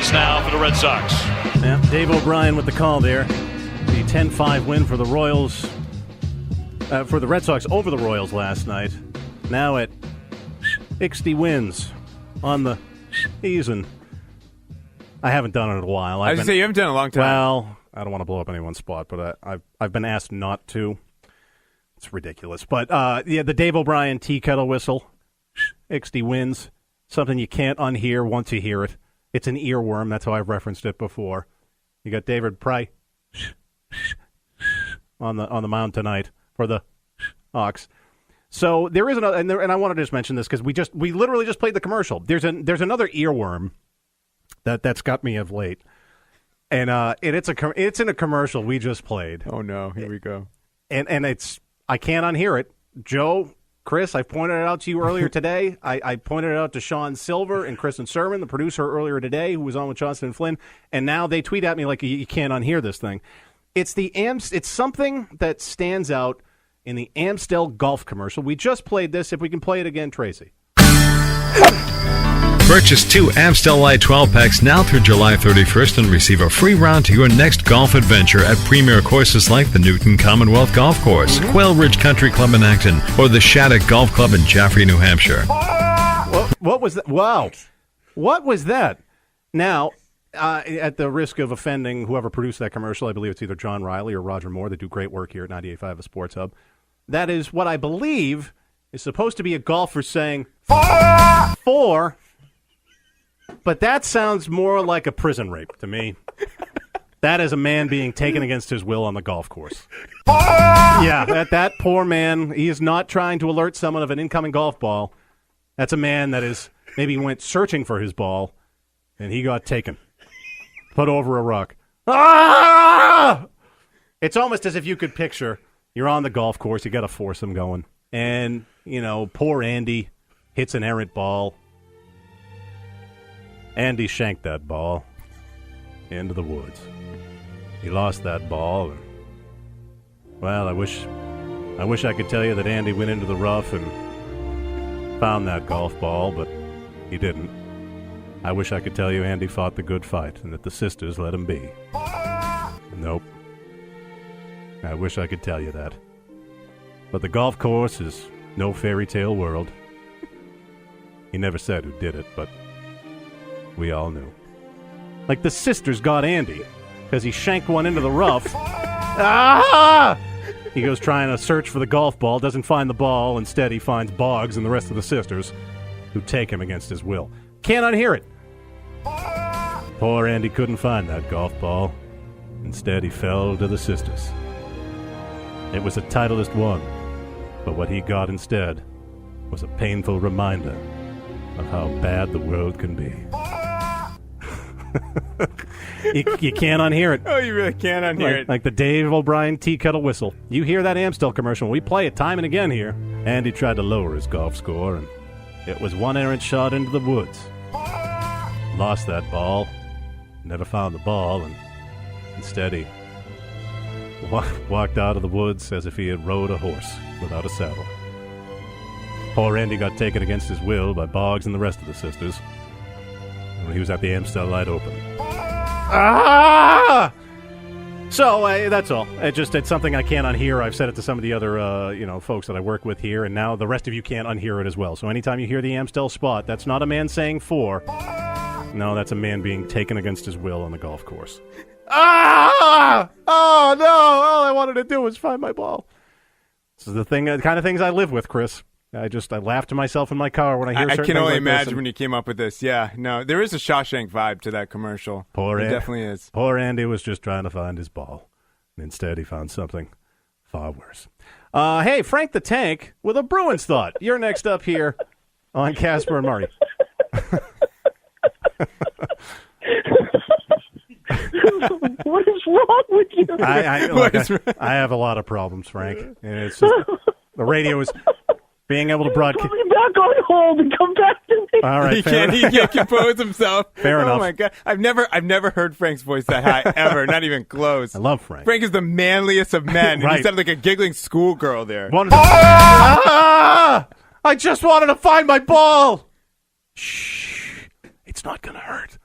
Hendricks now for the Red Sox. Yeah, Dave O'Brien with the call there. The 10-5 win for the Royals, for the Red Sox over the Royals last night. Now at 60 wins on the season. I haven't done it in a while. I was going to say, you haven't done it in a long time. Well, I don't want to blow up anyone's spot, but I've been asked not to. It's ridiculous. But, yeah, the Dave O'Brien tea kettle whistle, 60 wins, something you can't unhear once you hear it. It's an earworm. That's how I've referenced it before. You got David Pry on the mound tonight for the Hawks. So there is another, and I wanted to just mention this because we literally just played the commercial. There's another earworm that's got me of late, and it's in a commercial we just played. Oh no, here we go. And I can't unhear it. Joe, Chris, I pointed it out to you earlier today. I pointed it out to Sean Silver and Kristen Sermon, the producer, earlier today, who was on with Johnston and Flynn, and now they tweet at me like you can't unhear this thing. It's something that stands out in the Amstel golf commercial. We just played this. If we can play it again, Tracy. Purchase 2 Amstel Light 12-packs now through July 31st and receive a free round to your next golf adventure at premier courses like the Newton Commonwealth Golf Course, Quail Ridge Country Club in Acton, or the Shattuck Golf Club in Jaffrey, New Hampshire. What was that? Wow. What was that? Now, at the risk of offending whoever produced that commercial, I believe it's either John Riley or Roger Moore. They do great work here at 98.5 The Sports Hub. That is what I believe is supposed to be a golfer saying, four. But that sounds more like a prison rape to me. That is a man being taken against his will on the golf course. Yeah, that poor man, he is not trying to alert someone of an incoming golf ball. That's a man that is maybe went searching for his ball, and he got taken. Put over a rock. Ah! It's almost as if you could picture you're on the golf course, you got a foursome going, and, poor Andy hits an errant ball. Andy shanked that ball into the woods. He lost that ball. And, well, I wish I could tell you that Andy went into the rough and found that golf ball, but he didn't. I wish I could tell you Andy fought the good fight and that the sisters let him be. Nope. I wish I could tell you that. But the golf course is no fairy tale world. He never said who did it, but we all knew. Like the sisters got Andy because he shanked one into the rough. Ah! He goes trying to search for the golf ball, doesn't find the ball. Instead, he finds Boggs and the rest of the sisters who take him against his will. Can't unhear it. Poor Andy couldn't find that golf ball. Instead, he fell to the sisters. It was a Titleist one, but what he got instead was a painful reminder of how bad the world can be. You can't unhear it. Oh, you really can't unhear it. Like the Dave O'Brien tea kettle whistle. You hear that Amstel commercial. We play it time and again here. Andy tried to lower his golf score, and it was one errant shot into the woods. Lost that ball. Never found the ball, and instead he walked out of the woods as if he had rode a horse without a saddle. Poor Andy got taken against his will by Boggs and the rest of the sisters when he was at the Amstel Light Open. Ah! So that's all. It's something I can't unhear. I've said it to some of the other folks that I work with here, and now the rest of you can't unhear it as well. So anytime you hear the Amstel spot, that's not a man saying four. No, that's a man being taken against his will on the golf course. Ah! Oh, no! All I wanted to do was find my ball. This is the kind of things I live with, Chris. I laugh to myself in my car when I hear certain things. I can only like imagine when you came up with this. Yeah, no, there is a Shawshank vibe to that commercial. Poor Andy. Definitely is. Poor Andy was just trying to find his ball. And instead, he found something far worse. Hey, Frank the Tank with a Bruins thought. You're next up here on Gasper and Murray. What is wrong with you? I have a lot of problems, Frank. And it's just, the radio is being able to broadcast. Put me back on hold and come back to me. All right, he can't compose himself. Fair enough. Oh my God, I've never heard Frank's voice that high ever. Not even close. I love Frank. Frank is the manliest of men. Right. And he sounded like a giggling schoolgirl there. I just wanted to find my ball. Shh, it's not gonna hurt.